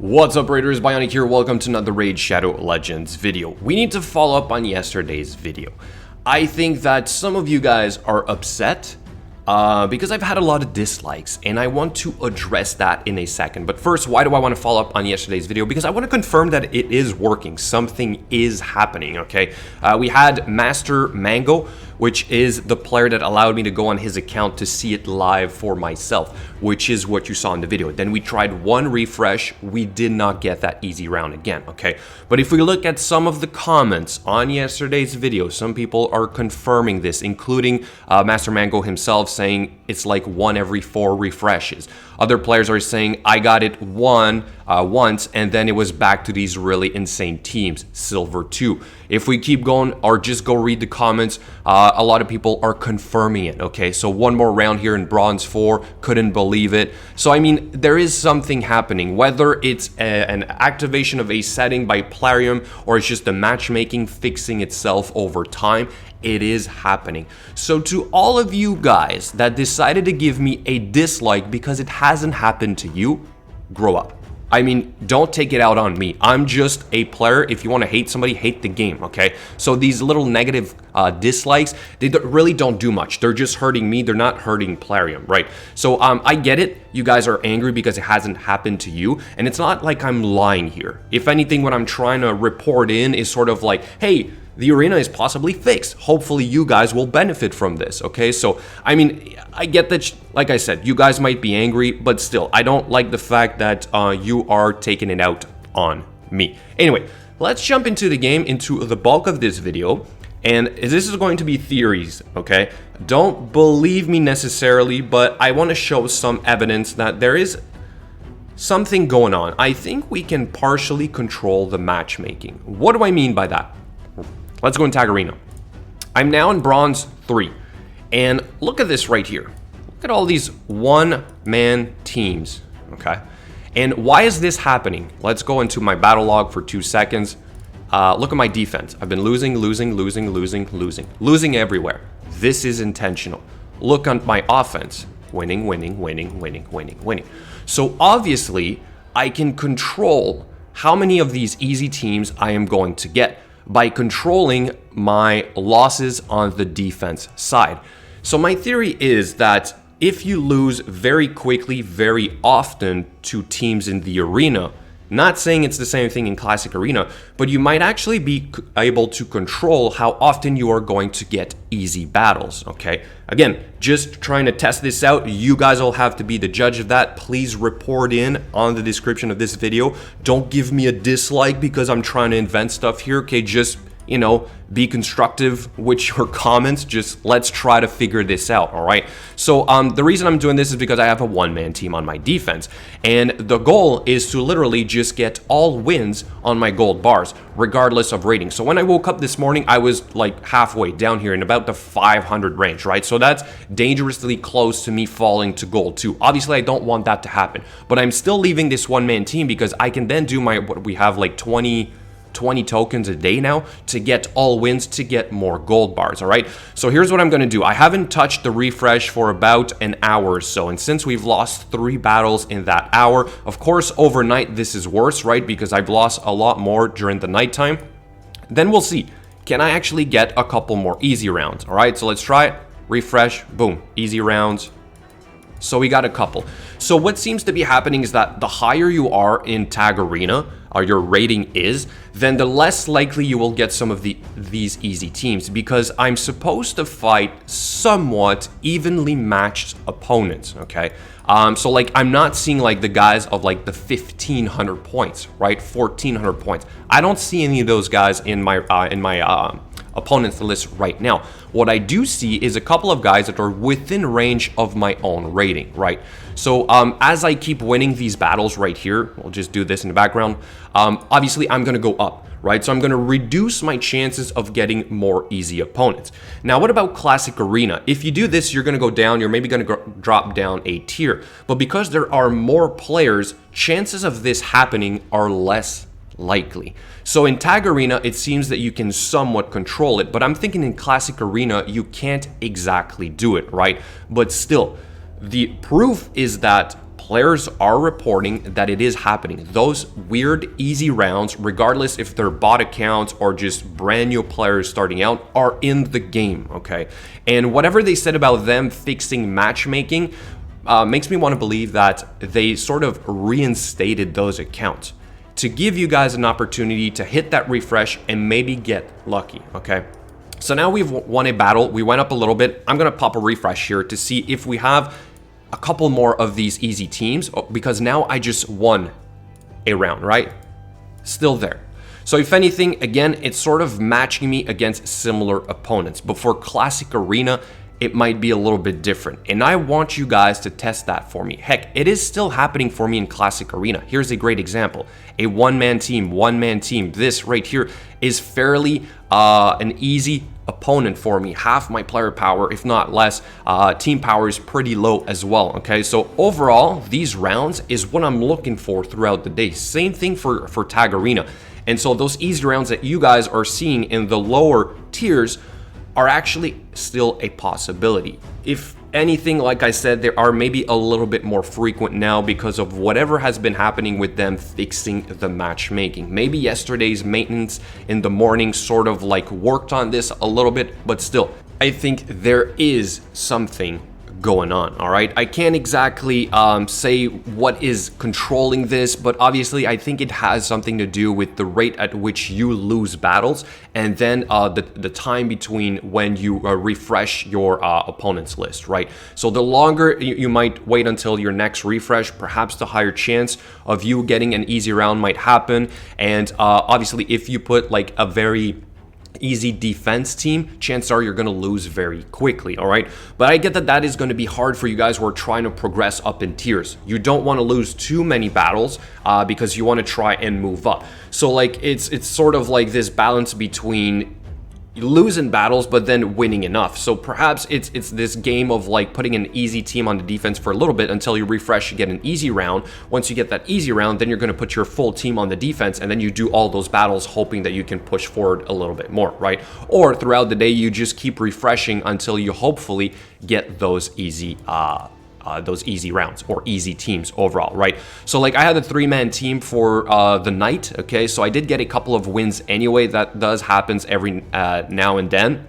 What's up, Raiders? Bionic here. Welcome to another Raid Shadow Legends video. We need to follow up on yesterday's video. I think that some of you guys are upset because I've had a lot of dislikes, and I want to address that in a second. But first, why do I want to follow up on yesterday's video? Because I want to confirm that it is working. Something is happening, okay? We had Master Mango, which is the player that allowed me to go on his account to see it live for myself, which is what you saw in the video. Then we tried one refresh. We did not get that easy round again, okay? But if we look at some of the comments on yesterday's video, some people are confirming this, including Master Mango himself saying it's like 1 every 4 refreshes. Other players are saying, I got it once, and then it was back to these really insane teams, Silver 2. If we keep going, or just go read the comments, a lot of people are confirming it, okay? So one more round here in Bronze 4, couldn't believe it. So, I mean, there is something happening, whether it's an activation of a setting by Plarium, or it's just the matchmaking fixing itself over time. It is happening. So to all of you guys that decided to give me a dislike because it hasn't happened to you, grow up. I mean, don't take it out on me. I'm just a player. If you want to hate somebody, hate the game, okay? So these little negative dislikes, they really don't do much. They're just hurting me. They're not hurting Plarium, right? So I get it. You guys are angry because it hasn't happened to you. And it's not like I'm lying here. If anything, what I'm trying to report in is sort of like, hey, the arena is possibly fixed. Hopefully you guys will benefit from this, okay? So, I mean, I get that, like I said, you guys might be angry, but still, I don't like the fact that you are taking it out on me. Anyway, let's jump into the game, into the bulk of this video, and this is going to be theories, okay? Don't believe me necessarily, but I want to show some evidence that there is something going on. I think we can partially control the matchmaking. What do I mean by that? Let's go in Tag Arena. I'm now in Bronze 3. And look at this right here. Look at all these one-man teams, okay? And why is this happening? Let's go into my battle log for 2 seconds. Look at my defense. I've been losing everywhere. This is intentional. Look on my offense. Winning. So obviously, I can control how many of these easy teams I am going to get by controlling my losses on the defense side. So my theory is that if you lose very quickly, very often to teams in the arena, not saying it's the same thing in Classic Arena, but you might actually be able to control how often you are going to get easy battles, okay? Again, just trying to test this out. You guys will have to be the judge of that. Please report in on the description of this video. Don't give me a dislike because I'm trying to invent stuff here, okay? Just, you know, be constructive with your comments. Just let's try to figure this out, all right? So the reason I'm doing this is because I have a one-man team on my defense, and the goal is to literally just get all wins on my gold bars, regardless of rating. So when I woke up this morning, I was like halfway down here in about the 500 range, right? So that's dangerously close to me falling to gold too. Obviously, I don't want that to happen, but I'm still leaving this one-man team because I can then do my, what we have like 20 tokens a day now to get all wins, to get more gold bars, all right? So here's what I'm going to do. I haven't touched the refresh for about an hour or so, and since we've lost 3 battles in that hour, of course, overnight this is worse, right? Because I've lost a lot more during the nighttime. Then we'll see. Can I actually get a couple more easy rounds, all right? So let's try it. Refresh, boom, easy rounds. So we got a couple. So what seems to be happening is that the higher you are in Tag Arena, or your rating is, then the less likely you will get some of these easy teams, because I'm supposed to fight somewhat evenly matched opponents, okay? So like I'm not seeing like the guys of like the 1,500 points, right? 1,400 points. I don't see any of those guys in my opponents list right now. What I do see is a couple of guys that are within range of my own rating, right? So as I keep winning these battles right here, we'll just do this in the background, obviously I'm gonna go up, right? So I'm gonna reduce my chances of getting more easy opponents. Now, what about Classic Arena? If you do this, you're gonna go down, you're maybe gonna drop down a tier, but because there are more players, chances of this happening are less likely. So in Tag Arena, it seems that you can somewhat control it, but I'm thinking in Classic Arena, you can't exactly do it, right? But still, the proof is that players are reporting that it is happening. Those weird easy rounds, regardless if they're bot accounts or just brand new players starting out, are in the game, okay? And whatever they said about them fixing matchmaking makes me want to believe that they sort of reinstated those accounts to give you guys an opportunity to hit that refresh and maybe get lucky, okay? So now we've won a battle. We went up a little bit. I'm going to pop a refresh here to see if we have a couple more of these easy teams, because now I just won a round, right? Still there. So if anything, again, it's sort of matching me against similar opponents. But for Classic Arena, it might be a little bit different. And I want you guys to test that for me. Heck, it is still happening for me in Classic Arena. Here's a great example. A one-man team. This right here is fairly an easy opponent for me. Half my player power, if not less. Team power is pretty low as well, okay? So overall, these rounds is what I'm looking for throughout the day. Same thing for Tag Arena. And so those easy rounds that you guys are seeing in the lower tiers are actually still a possibility. If anything, like I said, they are maybe a little bit more frequent now because of whatever has been happening with them fixing the matchmaking. Maybe yesterday's maintenance in the morning sort of like worked on this a little bit, but still, I think there is something going on, all right? I can't exactly say what is controlling this, but obviously I think it has something to do with the rate at which you lose battles, and then the time between when you refresh your opponent's list, right? So the longer you might wait until your next refresh, perhaps the higher chance of you getting an easy round might happen. And obviously if you put like a very easy defense team, chances are you're going to lose very quickly, all right? But I get that that is going to be hard for you guys who are trying to progress up in tiers. You don't want to lose too many battles because you want to try and move up. So like it's sort of like this balance between losing battles but then winning enough. So perhaps it's this game of like putting an easy team on the defense for a little bit until you refresh, you get an easy round. Once you get that easy round, then you're going to put your full team on the defense, and then you do all those battles hoping that you can push forward a little bit more, right? Or throughout the day you just keep refreshing until you hopefully get those easy rounds or easy teams overall, right? So like I had a 3-man team for the night, okay? So I did get a couple of wins anyway. That does happens every now and then.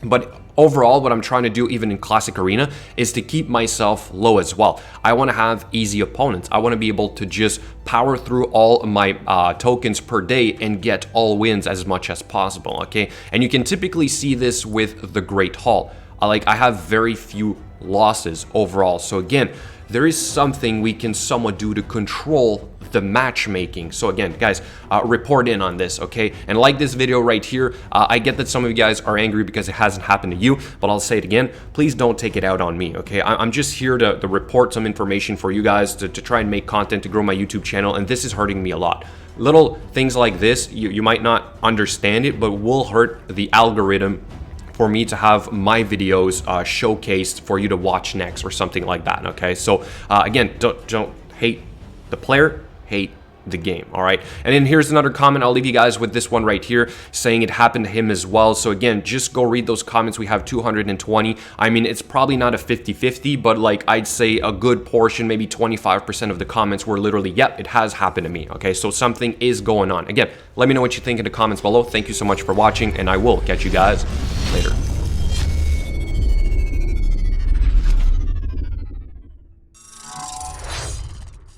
But overall, what I'm trying to do even in Classic Arena is to keep myself low as well. I want to have easy opponents. I want to be able to just power through all my tokens per day and get all wins as much as possible, okay? And you can typically see this with the Great Hall. Like I have very few losses overall. So again, there is something we can somewhat do to control the matchmaking. So again, guys, report in on this, okay? And like this video right here, I get that some of you guys are angry because it hasn't happened to you, but I'll say it again, please don't take it out on me, okay? I'm just here to report some information for you guys to try and make content to grow my YouTube channel, and this is hurting me a lot. Little things like this, you might not understand it, but will hurt the algorithm for me to have my videos showcased for you to watch next or something like that, okay? So again, don't hate the player, hate the game, all right? And then here's another comment. I'll leave you guys with this one right here saying it happened to him as well. So again, just go read those comments. We have 220. I mean, it's probably not a 50-50, but like I'd say a good portion, maybe 25% of the comments were literally, yep, it has happened to me, okay? So something is going on. Again, let me know what you think in the comments below. Thank you so much for watching, and I will catch you guys later.